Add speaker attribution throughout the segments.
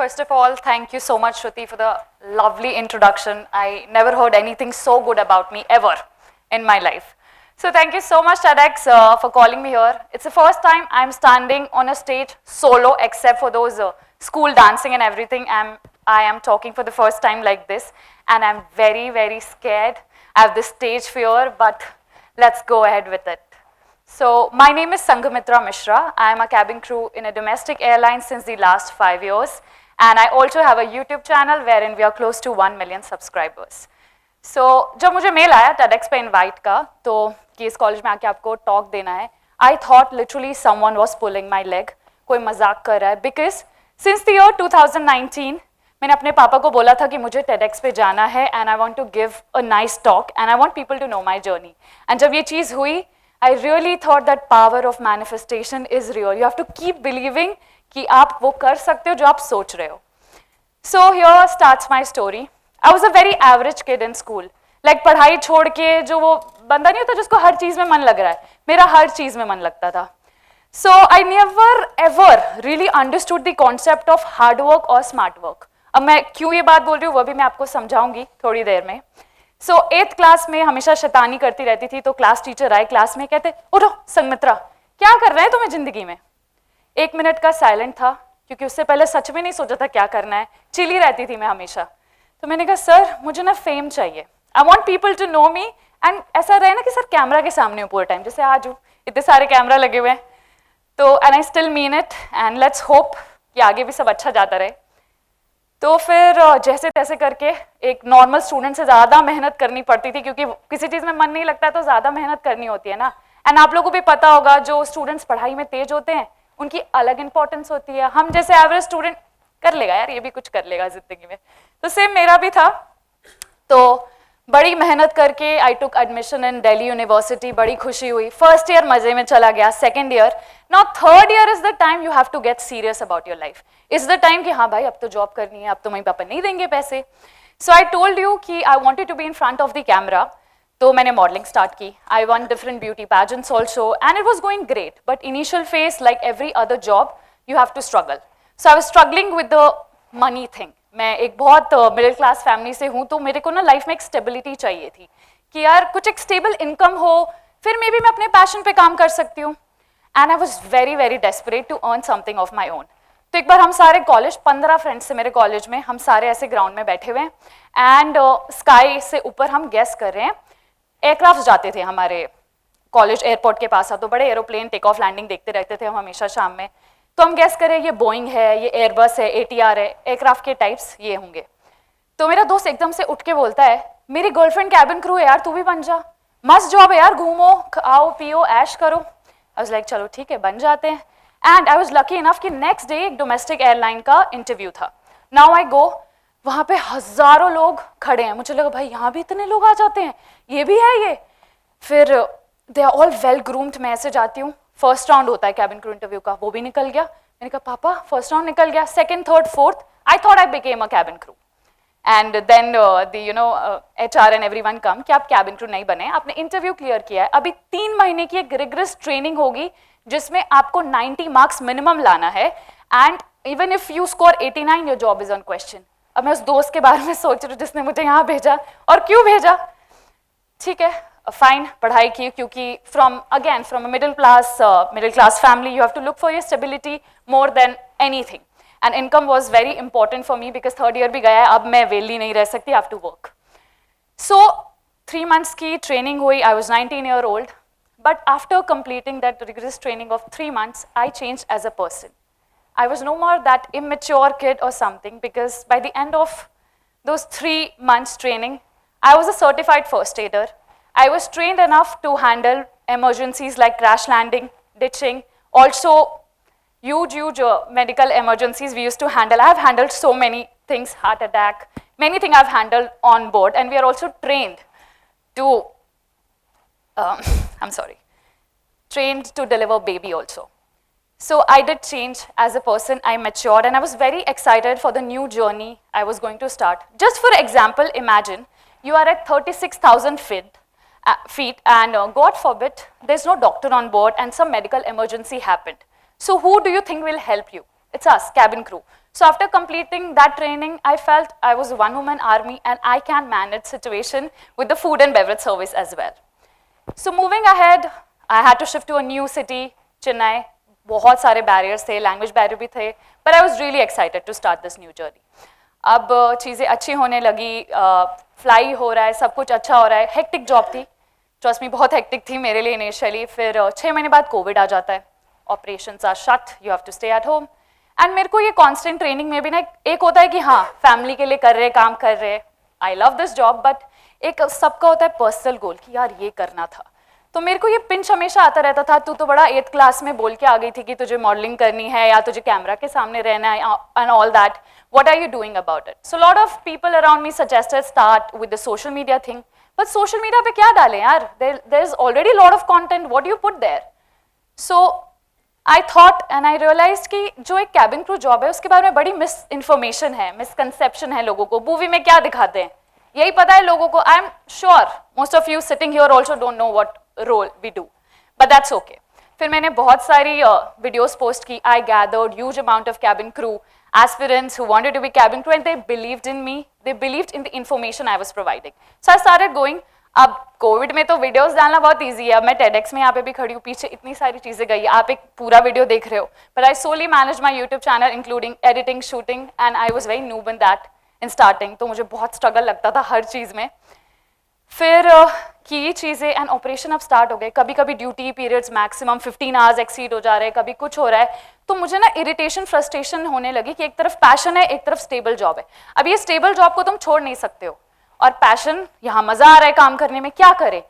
Speaker 1: First of all, thank you so much, Shruti, for the lovely introduction. I never heard anything so good about me ever in my life. So thank you so much, TEDx, for calling me here. It's the first time I'm standing on a stage solo, except for those school dancing and everything. I am talking for the first time like this, and I'm very, very scared. I have this stage fear, but let's go ahead with it. So my name is Sanghamitra Mishra. I am a cabin crew in a domestic airline since the last 5 years. And I also have a YouTube channel wherein we are close to 1 million subscribers. So जब मुझे mail आया TEDx पे invite का तो कि इस college में आके आपको टॉक देना है, I thought literally someone was pulling my leg, कोई मजाक कर रहा है, because since the year 2019 मैंने अपने पापा को बोला था कि मुझे TEDx पे जाना है and I want to give a nice talk and I want people to know my journey. And जब ये चीज़ हुई, I really thought that power of manifestation is real. You have to keep believing कि आप वो कर सकते हो जो आप सोच रहे हो. So here starts my story. I was a very average kid in school. Like पढ़ाई छोड़ के जो वो बंदा नहीं होता जिसको हर चीज़ में मन लग रहा है, मेरा हर चीज़ में मन लगता था. So I never ever really understood the concept of hard work or smart work. अब मैं क्यों ये बात बोल रही हूँ वो भी मैं आपको समझाऊंगी थोड़ी देर में. So 8th क्लास में हमेशा शैतानी करती रहती थी तो क्लास टीचर आए क्लास में कहते उठो संगमित्रा क्या कर रहे हैं तुम्हें जिंदगी में. 1 मिनट का साइलेंट था क्योंकि उससे पहले सच में नहीं सोचा था क्या करना है, चिली रहती थी मैं हमेशा. तो मैंने कहा सर मुझे ना फेम चाहिए, I want people to know me and ऐसा रहे ना कि सर कैमरा के सामने हो पूरे टाइम, जैसे आज हूँ इतने सारे कैमरा लगे हुए हैं. तो and I still mean it and let's hope कि आगे भी सब अच्छा जाता रहे. तो फिर जैसे तैसे करके एक नॉर्मल स्टूडेंट से ज़्यादा मेहनत करनी पड़ती थी क्योंकि किसी चीज़ में मन नहीं लगता तो ज़्यादा मेहनत करनी होती है ना. एंड आप लोगों को भी पता होगा जो स्टूडेंट्स पढ़ाई में तेज होते हैं उनकी अलग इंपॉर्टेंस होती है. हम जैसे एवरेज स्टूडेंट कर लेगा यार, ये भी कुछ कर लेगा जिंदगी में, तो सेम मेरा भी था. तो बड़ी मेहनत करके I took admission in Delhi University. बड़ी खुशी हुई. फर्स्ट ईयर मजे में चला गया. Second year, now third year is the time you have to get serious about your life. Is the time कि हाँ भाई अब तो जॉब करनी है, अब तो मम्मी पापा नहीं देंगे पैसे. सो आई टोल्ड यू कि I wanted to be in front of the camera. तो मैंने मॉडलिंग स्टार्ट की. I won different beauty pageants also and it was going great. But initial phase like every other job you have to struggle. So I was struggling with the money thing. मैं एक बहुत middle class family से हूँ तो मेरे को ना life में एक स्टेबिलिटी चाहिए थी कि यार कुछ एक स्टेबल इनकम हो, फिर मे बी मैं अपने पैशन पे काम कर सकती हूँ. And I was very very desperate to earn something of my own. तो एक बार हम सारे कॉलेज 15 फ्रेंड्स से मेरे कॉलेज में, हम सारे ऐसे ग्राउंड में बैठे हुए हैं एंड स्काई से ऊपर हम गेस कर रहे हैं. एयरक्राफ्ट जाते थे हमारे कॉलेज एयरपोर्ट के पास, तो बड़े एरोप्लेन टेक ऑफ लैंडिंग देखते रहते थे हम हमेशा शाम में. तो हम गेस करें ये बोइंग है, ये एयरबस है, ATR है, एयरक्राफ्ट के टाइप्स ये होंगे. तो मेरा दोस्त एकदम से उठ के बोलता है मेरी गर्लफ्रेंड कैबिन क्रू है यार, तू भी बन जा, मस्त जॉब है यार, घूमो आओ पियो ऐश करो. आई वाज लाइक चलो ठीक है बन जाते हैं. And I was lucky enough कि नेक्स्ट डे एक डोमेस्टिक एयरलाइन का इंटरव्यू था. नाउ आई गो, वहाँ पे हजारों लोग खड़े हैं. मुझे लगा भाई यहाँ भी इतने लोग आ जाते हैं, ये भी है ये. फिर they are all well groomed. मैं ऐसे जाती हूँ. फर्स्ट राउंड होता है कैबिन क्रू इंटरव्यू का, वो भी निकल गया. मैंने कहा पापा फर्स्ट राउंड निकल गया. Second, third, fourth, I thought I became a cabin crew. And then HR and everyone come कि आप कैबिन क्रू नहीं बने, आपने इंटरव्यू क्लियर किया है. अभी 3 महीने की एक रिगरस ट्रेनिंग होगी जिसमें आपको 90 मार्क्स मिनिमम लाना है. And even if you score 89 your job is on question. अब मैं उस दोस्त के बारे में सोच रही हूँ जिसने मुझे यहाँ भेजा और क्यों भेजा. ठीक है फाइन, पढ़ाई की क्योंकि from a middle class family you have to look for your stability more than anything. And income was very important for me because third year भी गया है, अब मैं वेली नहीं रह सकती, have to work. So 3 months की ट्रेनिंग हुई. I was 19 year old. But after completing that rigorous training of 3 months, I changed as a person. I was no more that immature kid or something because by the end of those 3 months training, I was a certified first aider. I was trained enough to handle emergencies like crash landing, ditching, also huge medical emergencies we used to handle. I have handled so many things, heart attack, many things I've handled on board, and we are also trained to trained to deliver baby also. So I did change as a person, I matured and I was very excited for the new journey I was going to start. Just for example, imagine you are at 36,000 feet and God forbid, there's no doctor on board and some medical emergency happened. So who do you think will help you? It's us, cabin crew. So after completing that training, I felt I was a one-woman army and I can manage situation with the food and beverage service as well. So moving ahead, I had to shift to a new city, Chennai. बहुत सारे barriers थे, language barrier भी थे, but I was really excited to start this new journey. अब चीज़ें अच्छी होने लगी, फ्लाई हो रहा है, सब कुछ अच्छा हो रहा है. हेक्टिक जॉब थी, ट्रस्ट मी बहुत हेक्टिक थी मेरे लिए इनिशियली. फिर 6 महीने बाद कोविड आ जाता है, operations are shut, you have to stay at home. And मेरे को ये कॉन्स्टेंट ट्रेनिंग में भी ना एक होता है कि हाँ फैमिली के लिए कर रहे, काम कर रहे, I love this job, but एक सबका होता है पर्सनल गोल कि यार ये करना था. तो मेरे को ये पिंच हमेशा आता रहता था, तू तो बड़ा 8th क्लास में बोल के आ गई थी कि तुझे मॉडलिंग करनी है या तुझे कैमरा के सामने रहना है and all that. What are you doing about it? So a lot of people around me suggested start with the social media thing. But social media पे क्या डालें यार? There's already a lot of content. What do you put there? So I thought and I realized कि जो एक cabin crew job है उसके बारे में बड़ी misinformation है, misconception है लोगों को. मूवी में क्या दिखाते हैं यही पता है लोगों को. I'm sure most of you sitting here also don't know what role we do. But that's okay. फिर मैंने बहुत सारी videos post की. I gathered huge amount of cabin crew aspirants who wanted to be cabin crew and they believed in me, they believed in the information I was providing. So I started going. अब Covid में तो videos डालना बहुत easy है. अब मैं TEDx में यहाँ पे भी खड़ी हूँ, पीछे इतनी सारी चीज़ें गई, आप एक पूरा वीडियो देख रहे हो. But I solely managed my YouTube channel including editing, shooting and I was very noob in that in starting. तो मुझे बहुत स्ट्रगल लगता था हर चीज़ में. फिर की चीज़ें एंड ऑपरेशन अब स्टार्ट हो गए. कभी कभी duty periods maximum 15 hours exceed हो जा रहे हैं, कभी कुछ हो रहा है. तो मुझे ना इरिटेशन फ्रस्ट्रेशन होने लगी कि एक तरफ पैशन है, एक तरफ स्टेबल जॉब है. अब ये स्टेबल जॉब को तुम छोड़ नहीं सकते हो और पैशन यहाँ मजा आ रहा है काम करने में, क्या करें.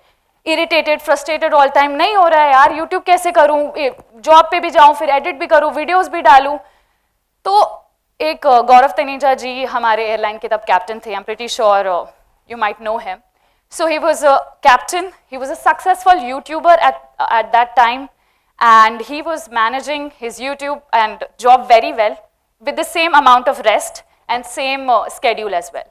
Speaker 1: इरिटेटेड फ्रस्ट्रेटेड ऑल टाइम नहीं हो रहा है यार, यूट्यूब कैसे करूँ, जॉब पे भी जाऊँ, फिर एडिट भी करूँ, वीडियोज भी डालूँ. तो एक गौरव तनेजा जी हमारे एयरलाइन के तब कैप्टन थे. I am pretty sure you might know him. So he was a captain, he was a successful YouTuber at that time and he was managing his YouTube and job very well with the same amount of rest and same schedule as well.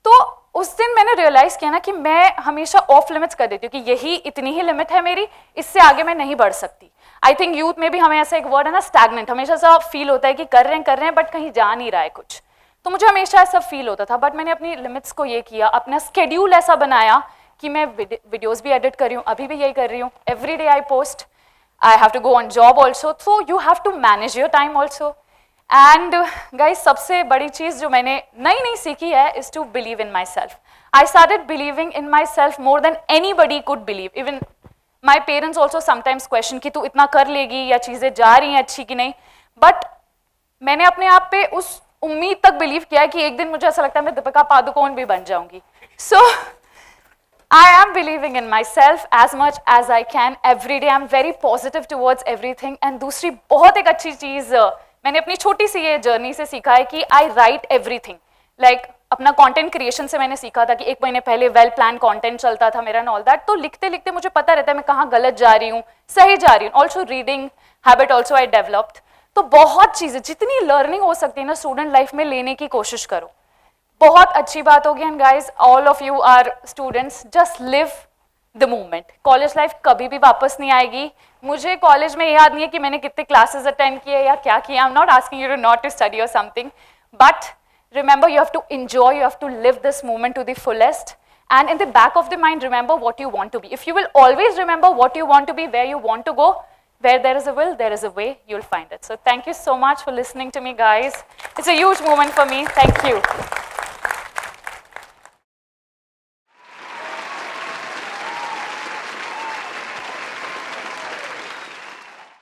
Speaker 1: तो उस दिन मैंने realize किया ना कि मैं हमेशा off limits कर देती हूँ कि यही इतनी ही limit है मेरी, इससे आगे मैं नहीं बढ़ सकती. I think youth में भी हमें ऐसा एक word है ना stagnant, हमेशा सा feel होता है कि कर रहे हैं but कहीं जा नहीं रहा है कुछ. तो मुझे हमेशा ऐसा फील होता था. बट मैंने अपनी लिमिट्स को ये किया, अपना स्केड्यूल ऐसा बनाया कि मैं वीडियोस भी एडिट कर रही हूँ, अभी भी यही कर रही हूँ. Every day I post, I have to go on job also, so you have to manage your time also. And guys सबसे बड़ी चीज़ जो मैंने नई सीखी है is to believe in myself. I started believing in myself more than anybody could believe. Even my parents also sometimes question कि तू इतना कर लेगी या चीज़ें जा रही हैं अच्छी कि नहीं. बट मैंने अपने आप पे उस उम्मीद तक बिलीव किया कि एक दिन मुझे ऐसा लगता है मैं दीपिका पादुकोण भी बन जाऊंगी. सो I am believing in myself as much as I can every day. I'm very positive towards everything. And दूसरी बहुत एक अच्छी चीज़ मैंने अपनी छोटी सी ये जर्नी से सीखा है कि I write everything. Like अपना कंटेंट क्रिएशन से मैंने सीखा था कि 1 महीने पहले वेल प्लान कंटेंट चलता था मेरा एंड ऑल दैट. तो लिखते लिखते मुझे पता रहता है मैं कहाँ गलत जा रही हूँ, सही जा रही हूँ. Also reading habit also I developed. तो बहुत चीज़ें जितनी लर्निंग हो सकती है ना स्टूडेंट लाइफ में लेने की कोशिश करो. बहुत अच्छी बात होगी. And guys all of you are students, just live the moment. College life कभी भी वापस नहीं आएगी. मुझे कॉलेज में याद नहीं है कि मैंने कितने क्लासेस अटेंड किए या क्या किया. I am not asking you to not to study और something, but remember you have to enjoy, you have to live this moment to the fullest, and in the back of the mind remember what you want to be. If you will always remember what you want to be, where you want to go, where there is a will there is a way, you'll find it. So thank you so much for listening to me guys. It's a huge moment for me. Thank you.